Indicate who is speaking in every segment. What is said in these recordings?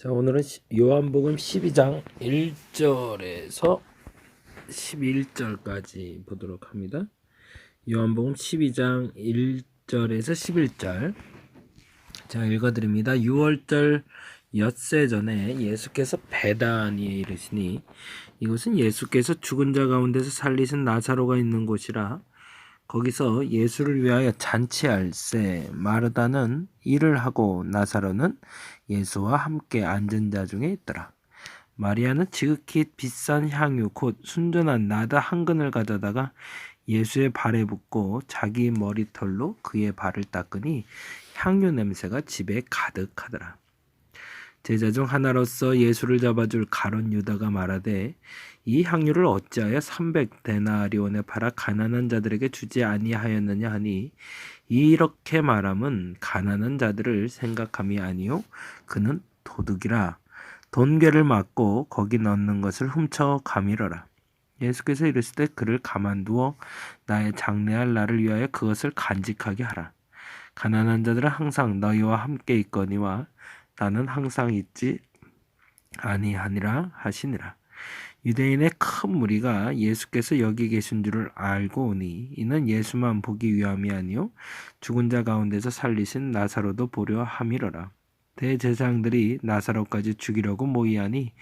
Speaker 1: 자, 오늘은 요한복음 12장 1절에서 11절까지 보도록 합니다. 요한복음 12장 1절에서 11절. 제가 읽어드립니다. 6월절 엿새 전에 예수께서 베다니에 이르시니 이곳은 예수께서 죽은 자 가운데서 살리신 나사로가 있는 곳이라. 거기서 예수를 위하여 잔치할세 마르다는 일을 하고 나사로는 예수와 함께 앉은 자 중에 있더라. 마리아는 지극히 비싼 향유 곧 순전한 나드 한 근을 가져다가 예수의 발에 붓고 자기 머리털로 그의 발을 닦으니 향유 냄새가 집에 가득하더라. 제자 중 하나로서 예수를 잡아줄 가룟 유다가 말하되 이 향유를 어찌하여 300데나리온에 팔아 가난한 자들에게 주지 아니하였느냐 하니 이렇게 말함은 가난한 자들을 생각함이 아니요 그는 도둑이라 돈괴를 맞고 거기 넣는 것을 훔쳐 가밀어라. 예수께서 이르시되 그를 가만두어 나의 장래할 날을 위하여 그것을 간직하게 하라. 가난한 자들은 항상 너희와 함께 있거니와 나는 항상 있지 아니하니라 하시니라. 유대인의 큰 무리가 예수께서 여기 계신 줄을 알고 오니 이는 예수만 보기 위함이 아니요 죽은 자 가운데서 살리신 나사로도 보려 함이로라. 대제사장들이 나사로까지 죽이려고 모이하니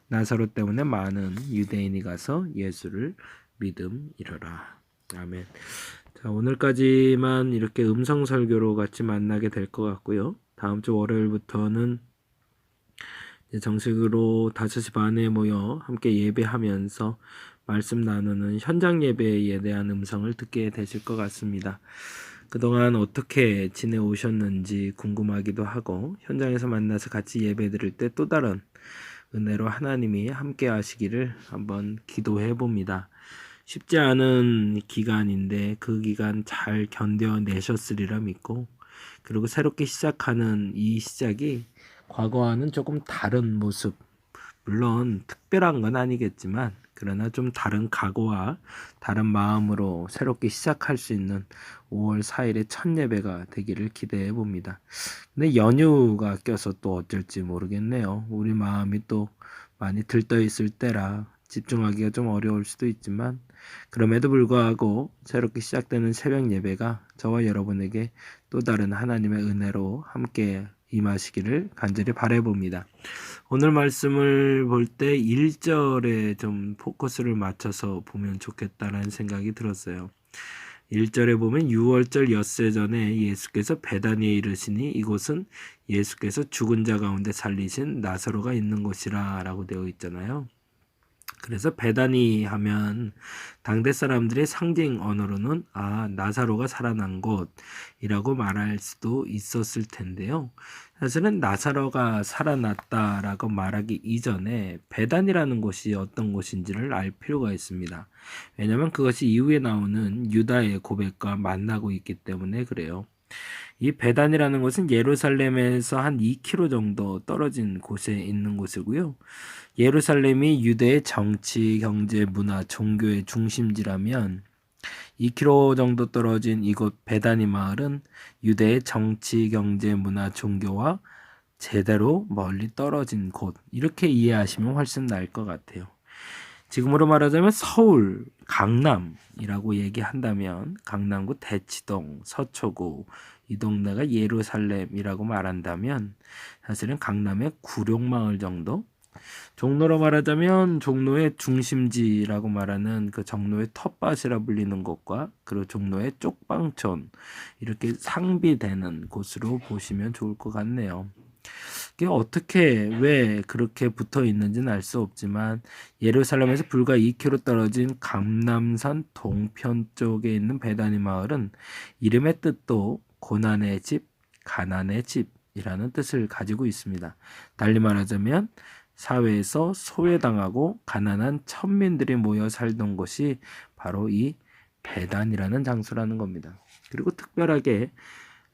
Speaker 1: 나사로 때문에 많은 유대인이 가서 예수를 믿음이로라. 아멘. 자, 오늘까지만 이렇게 음성 설교로 같이 만나게 될 것 같고요. 다음 주 월요일부터는 정식으로 5시 반에 모여 함께 예배하면서 말씀 나누는 현장 예배에 대한 음성을 듣게 되실 것 같습니다. 그동안 어떻게 지내오셨는지 궁금하기도 하고 현장에서 만나서 같이 예배 드릴 때 또 다른 은혜로 하나님이 함께 하시기를 한번 기도해 봅니다. 쉽지 않은 기간인데 그 기간 잘 견뎌내셨으리라 믿고 그리고 새롭게 시작하는 이 시작이 과거와는 조금 다른 모습, 물론 특별한 건 아니겠지만 그러나 좀 다른 각오와 다른 마음으로 새롭게 시작할 수 있는 5월 4일의 첫 예배가 되기를 기대해 봅니다. 근데 연휴가 껴서 또 어쩔지 모르겠네요. 우리 마음이 또 많이 들떠 있을 때라 집중하기가 좀 어려울 수도 있지만 그럼에도 불구하고 새롭게 시작되는 새벽 예배가 저와 여러분에게 또 다른 하나님의 은혜로 함께 임하시기를 간절히 바라봅니다. 오늘 말씀을 볼 때 1절에 좀 포커스를 맞춰서 보면 좋겠다라는 생각이 들었어요. 1절에 보면 6월절 엿새 전에 예수께서 베다니에 이르시니 이곳은 예수께서 죽은 자 가운데 살리신 나사로가 있는 곳이라 라고 되어 있잖아요. 그래서 베다니 하면 당대 사람들의 상징 언어로는 나사로가 살아난 곳이라고 말할 수도 있었을 텐데요. 사실은 나사로가 살아났다라고 말하기 이전에 베단이라는 곳이 어떤 곳인지를 알 필요가 있습니다. 왜냐하면 그것이 이후에 나오는 유다의 고백과 만나고 있기 때문에 그래요. 이 베단이라는 곳은 예루살렘에서 한 2km 정도 떨어진 곳에 있는 곳이고요. 예루살렘이 유대의 정치, 경제, 문화, 종교의 중심지라면 2km 정도 떨어진 이곳 베다니 마을은 유대의 정치, 경제, 문화, 종교와 제대로 멀리 떨어진 곳, 이렇게 이해하시면 훨씬 나을 것 같아요. 지금으로 말하자면 서울, 강남이라고 얘기한다면 강남구 대치동, 서초구 이 동네가 예루살렘이라고 말한다면 사실은 강남의 구룡마을 정도, 종로로 말하자면 종로의 중심지라고 말하는 그 종로의 텃밭이라 불리는 곳과 그리고 종로의 쪽방촌 이렇게 상비되는 곳으로 보시면 좋을 것 같네요. 이게 어떻게 왜 그렇게 붙어 있는지는 알 수 없지만 예루살렘에서 불과 2km 떨어진 감남산 동편 쪽에 있는 베다니 마을은 이름의 뜻도 고난의 집, 가난의 집이라는 뜻을 가지고 있습니다. 달리 말하자면 사회에서 소외당하고 가난한 천민들이 모여 살던 곳이 바로 이 베단이라는 장소라는 겁니다. 그리고 특별하게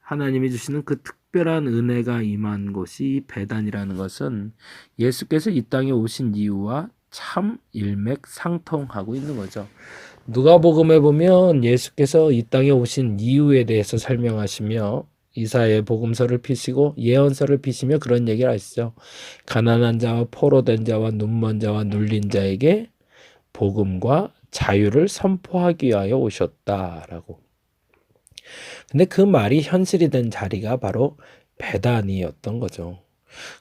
Speaker 1: 하나님이 주시는 그 특별한 은혜가 임한 곳이 베단이라는 것은 예수께서 이 땅에 오신 이유와 참 일맥상통하고 있는 거죠. 누가복음에 보면 예수께서 이 땅에 오신 이유에 대해서 설명하시며 이사야의 복음서를 피시고 예언서를 피시며 그런 얘기를 하시죠. 가난한 자와 포로된 자와 눈먼 자와 눌린 자에게 복음과 자유를 선포하기 위하여 오셨다라고. 근데 그 말이 현실이 된 자리가 바로 베다니였던 거죠.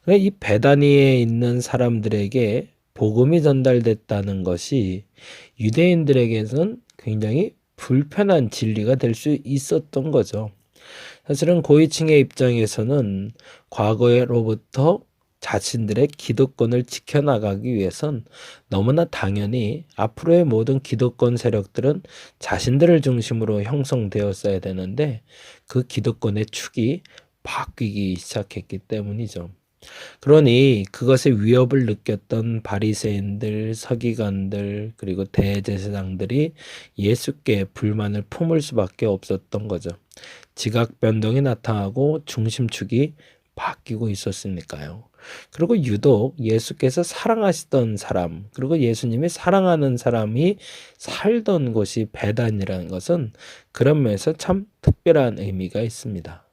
Speaker 1: 이 베다니에 있는 사람들에게 복음이 전달됐다는 것이 유대인들에게는 굉장히 불편한 진리가 될 수 있었던 거죠. 사실은 고위층의 입장에서는 과거로부터 자신들의 기득권을 지켜나가기 위해선 너무나 당연히 앞으로의 모든 기득권 세력들은 자신들을 중심으로 형성되었어야 되는데 그 기득권의 축이 바뀌기 시작했기 때문이죠. 그러니 그것의 위협을 느꼈던 바리새인들, 서기관들, 그리고 대제사장들이 예수께 불만을 품을 수밖에 없었던 거죠. 지각 변동이 나타나고 중심축이 바뀌고 있었으니까요. 그리고 유독 예수께서 사랑하시던 사람, 그리고 예수님이 사랑하는 사람이 살던 곳이 베단이라는 것은 그런 면에서 참 특별한 의미가 있습니다.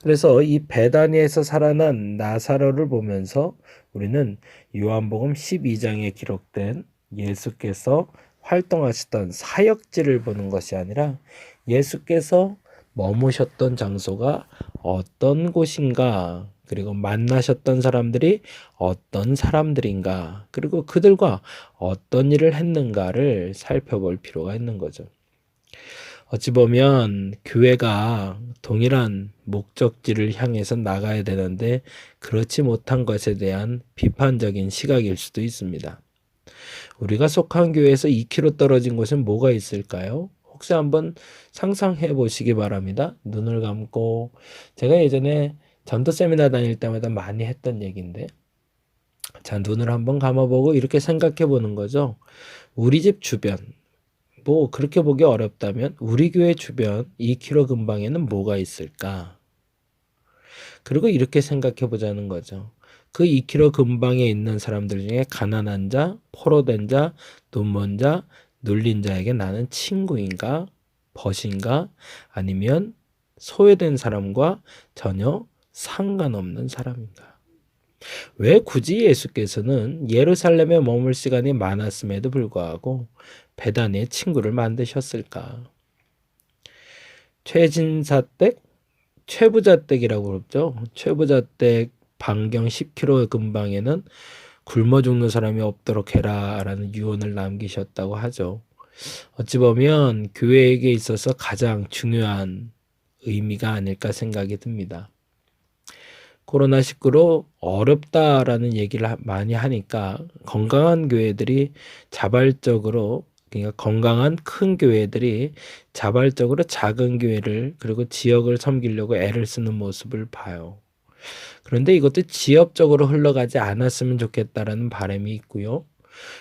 Speaker 1: 그래서 이 베다니에서 살아난 나사로를 보면서 우리는 요한복음 12장에 기록된 예수께서 활동하셨던 사역지를 보는 것이 아니라 예수께서 머무셨던 장소가 어떤 곳인가, 그리고 만나셨던 사람들이 어떤 사람들인가, 그리고 그들과 어떤 일을 했는가를 살펴볼 필요가 있는 거죠. 어찌 보면 교회가 동일한 목적지를 향해서 나가야 되는데 그렇지 못한 것에 대한 비판적인 시각일 수도 있습니다. 우리가 속한 교회에서 2km 떨어진 곳은 뭐가 있을까요? 혹시 한번 상상해 보시기 바랍니다. 눈을 감고, 제가 예전에 전도 세미나 다닐 때마다 많이 했던 얘기인데, 자, 눈을 한번 감아보고 이렇게 생각해 보는 거죠. 우리 집 주변, 뭐 그렇게 보기 어렵다면 우리 교회 주변 2km 근방에는 뭐가 있을까? 그리고 이렇게 생각해 보자는 거죠. 그 2km 근방에 있는 사람들 중에 가난한 자, 포로된 자, 눈먼 자, 눌린 자에게 나는 친구인가, 벗인가, 아니면 소외된 사람과 전혀 상관없는 사람인가? 왜 굳이 예수께서는 예루살렘에 머물 시간이 많았음에도 불구하고 베다니에 친구를 만드셨을까? 최진사댁, 최부자댁이라고 그러죠. 최부자댁 반경 10km 근방에는 굶어 죽는 사람이 없도록 해라라는 유언을 남기셨다고 하죠. 어찌 보면 교회에게 있어서 가장 중요한 의미가 아닐까 생각이 듭니다. 코로나19로 어렵다라는 얘기를 많이 하니까 건강한 교회들이 자발적으로, 그러니까 건강한 큰 교회들이 자발적으로 작은 교회를, 그리고 지역을 섬기려고 애를 쓰는 모습을 봐요. 그런데 이것도 지역적으로 흘러가지 않았으면 좋겠다라는 바람이 있고요.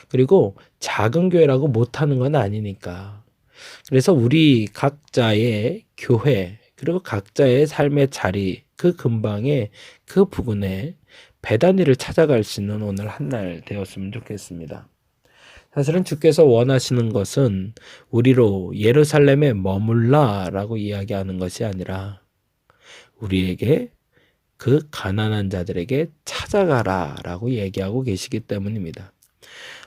Speaker 1: 그리고 작은 교회라고 못하는 건 아니니까. 그래서 우리 각자의 교회, 그리고 각자의 삶의 자리, 그 근방에, 그 부근에 베다니를 찾아갈 수 있는 오늘 한 날 되었으면 좋겠습니다. 사실은 주께서 원하시는 것은 우리로 예루살렘에 머물라라고 이야기하는 것이 아니라 우리에게 그 가난한 자들에게 찾아가라라고 얘기하고 계시기 때문입니다.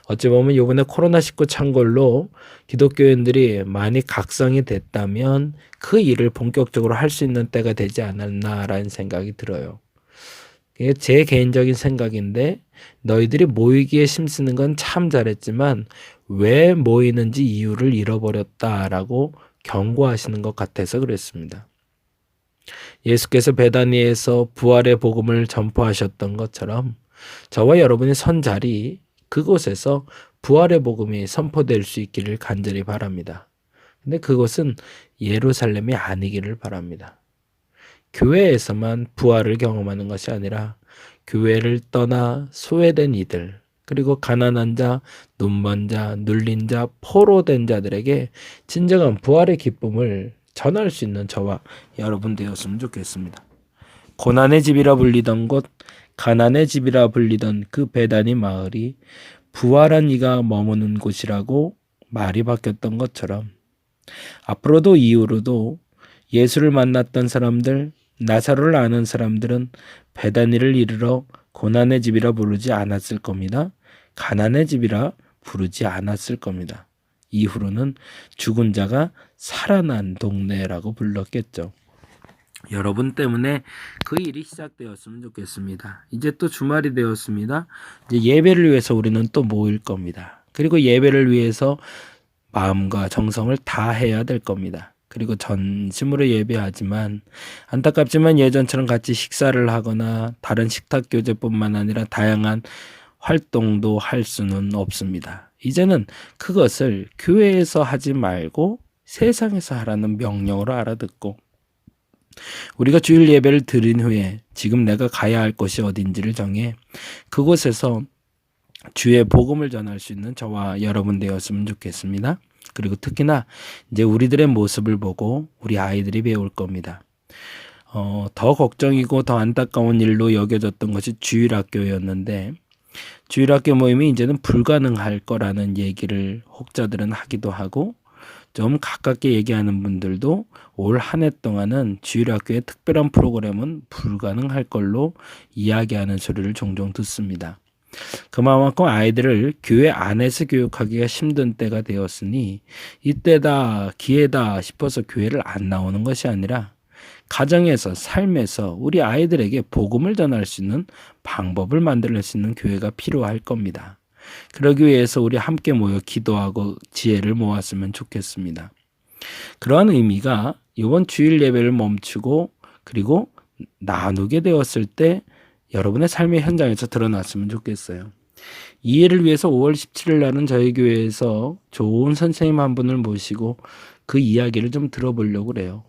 Speaker 1: 어찌 보면 이번에 코로나19 창궐로 기독교인들이 많이 각성이 됐다면 그 일을 본격적으로 할 수 있는 때가 되지 않았나라는 생각이 들어요. 이게 제 개인적인 생각인데, 너희들이 모이기에 힘쓰는 건 참 잘했지만 왜 모이는지 이유를 잃어버렸다라고 경고하시는 것 같아서 그랬습니다. 예수께서 베다니에서 부활의 복음을 전포하셨던 것처럼 저와 여러분이 선 자리, 그곳에서 부활의 복음이 선포될 수 있기를 간절히 바랍니다. 근데 그것은 예루살렘이 아니기를 바랍니다. 교회에서만 부활을 경험하는 것이 아니라 교회를 떠나 소외된 이들, 그리고 가난한 자, 눈먼 자, 눌린 자, 포로된 자들에게 진정한 부활의 기쁨을 전할 수 있는 저와 여러분 되었으면 좋겠습니다. 고난의 집이라 불리던 곳, 가난의 집이라 불리던 그 베다니 마을이 부활한 이가 머무는 곳이라고 말이 바뀌었던 것처럼 앞으로도 이후로도 예수를 만났던 사람들, 나사로를 아는 사람들은 베다니를 이르러 고난의 집이라 부르지 않았을 겁니다. 가난의 집이라 부르지 않았을 겁니다. 이후로는 죽은 자가 살아난 동네라고 불렀겠죠. 여러분 때문에 그 일이 시작되었으면 좋겠습니다. 이제 또 주말이 되었습니다. 이제 예배를 위해서 우리는 또 모일 겁니다. 그리고 예배를 위해서 마음과 정성을 다해야 될 겁니다. 그리고 전심으로 예배하지만 안타깝지만 예전처럼 같이 식사를 하거나 다른 식탁 교제뿐만 아니라 다양한 활동도 할 수는 없습니다. 이제는 그것을 교회에서 하지 말고 세상에서 하라는 명령으로 알아듣고 우리가 주일 예배를 드린 후에 지금 내가 가야 할 곳이 어딘지를 정해 그곳에서 주의 복음을 전할 수 있는 저와 여러분 되었으면 좋겠습니다. 그리고 특히나 이제 우리들의 모습을 보고 우리 아이들이 배울 겁니다. 더 걱정이고 더 안타까운 일로 여겨졌던 것이 주일학교였는데 주일학교 모임이 이제는 불가능할 거라는 얘기를 혹자들은 하기도 하고 좀 가깝게 얘기하는 분들도 올 한 해 동안은 주일학교의 특별한 프로그램은 불가능할 걸로 이야기하는 소리를 종종 듣습니다. 그만큼 아이들을 교회 안에서 교육하기가 힘든 때가 되었으니 이때다 기회다 싶어서 교회를 안 나오는 것이 아니라 가정에서 삶에서 우리 아이들에게 복음을 전할 수 있는 방법을 만들 수 있는 교회가 필요할 겁니다. 그러기 위해서 우리 함께 모여 기도하고 지혜를 모았으면 좋겠습니다. 그러한 의미가 이번 주일 예배를 멈추고 그리고 나누게 되었을 때 여러분의 삶의 현장에서 드러났으면 좋겠어요. 이 일을 위해서 5월 17일 날은 저희 교회에서 좋은 선생님 한 분을 모시고 그 이야기를 좀 들어보려고 그래요.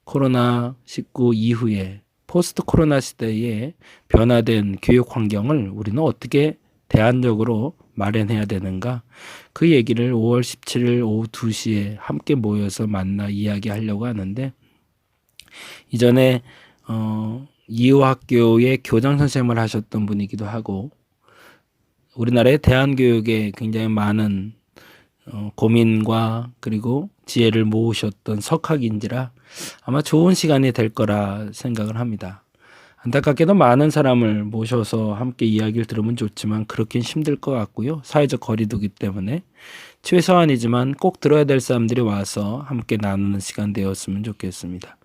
Speaker 1: 코로나19 이후에 포스트 코로나 시대에 변화된 교육 환경을 우리는 어떻게 대안적으로 마련해야 되는가? 그 얘기를 5월 17일 오후 2시에 함께 모여서 만나 이야기하려고 하는데 이전에 이호학교의 교장 선생님을 하셨던 분이기도 하고 우리나라의 대안교육에 굉장히 많은 고민과 그리고 지혜를 모으셨던 석학인지라 아마 좋은 시간이 될 거라 생각을 합니다. 안타깝게도 많은 사람을 모셔서 함께 이야기를 들으면 좋지만 그렇긴 힘들 것 같고요. 사회적 거리두기 때문에 최소한이지만 꼭 들어야 될 사람들이 와서 함께 나누는 시간 되었으면 좋겠습니다.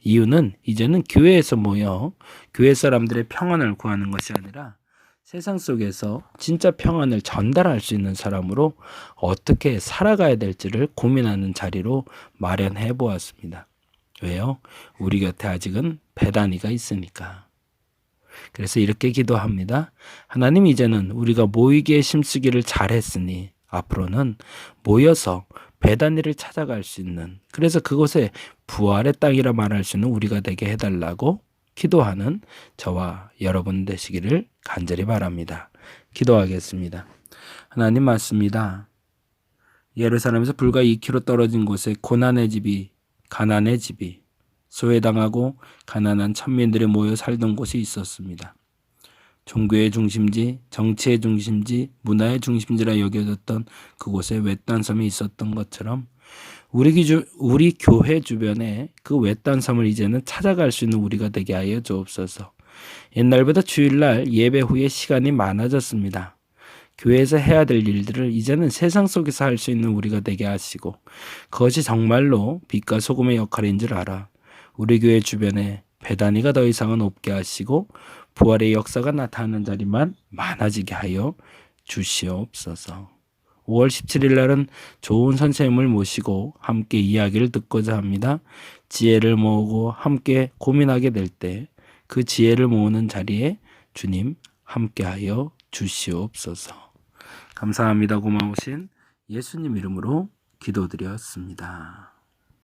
Speaker 1: 이유는 이제는 교회에서 모여 교회 사람들의 평안을 구하는 것이 아니라 세상 속에서 진짜 평안을 전달할 수 있는 사람으로 어떻게 살아가야 될지를 고민하는 자리로 마련해 보았습니다. 왜요? 우리 곁에 아직은 베다니가 있으니까. 그래서 이렇게 기도합니다. 하나님, 이제는 우리가 모이기에 힘쓰기를 잘했으니 앞으로는 모여서 베다니를 찾아갈 수 있는, 그래서 그곳에 부활의 땅이라 말할 수 있는 우리가 되게 해달라고 기도하는 저와 여러분 되시기를 간절히 바랍니다. 기도하겠습니다. 하나님, 맞습니다. 예루살렘에서 불과 2km 떨어진 곳에 고난의 집이, 가난의 집이, 소외당하고 가난한 천민들이 모여 살던 곳이 있었습니다. 종교의 중심지, 정치의 중심지, 문화의 중심지라 여겨졌던 그곳에 외딴 섬이 있었던 것처럼 우리 교회 주변에 그 외딴 섬을 이제는 찾아갈 수 있는 우리가 되게 하여 주옵소서. 옛날보다 주일날 예배 후에 시간이 많아졌습니다. 교회에서 해야 될 일들을 이제는 세상 속에서 할 수 있는 우리가 되게 하시고 그것이 정말로 빛과 소금의 역할인 줄 알아 우리 교회 주변에 베다니가 더 이상은 없게 하시고 부활의 역사가 나타나는 자리만 많아지게 하여 주시옵소서. 5월 17일 날은 좋은 선생님을 모시고 함께 이야기를 듣고자 합니다. 지혜를 모으고 함께 고민하게 될 때 그 지혜를 모으는 자리에 주님 함께하여 주시옵소서. 감사합니다. 고마우신 예수님 이름으로 기도드렸습니다.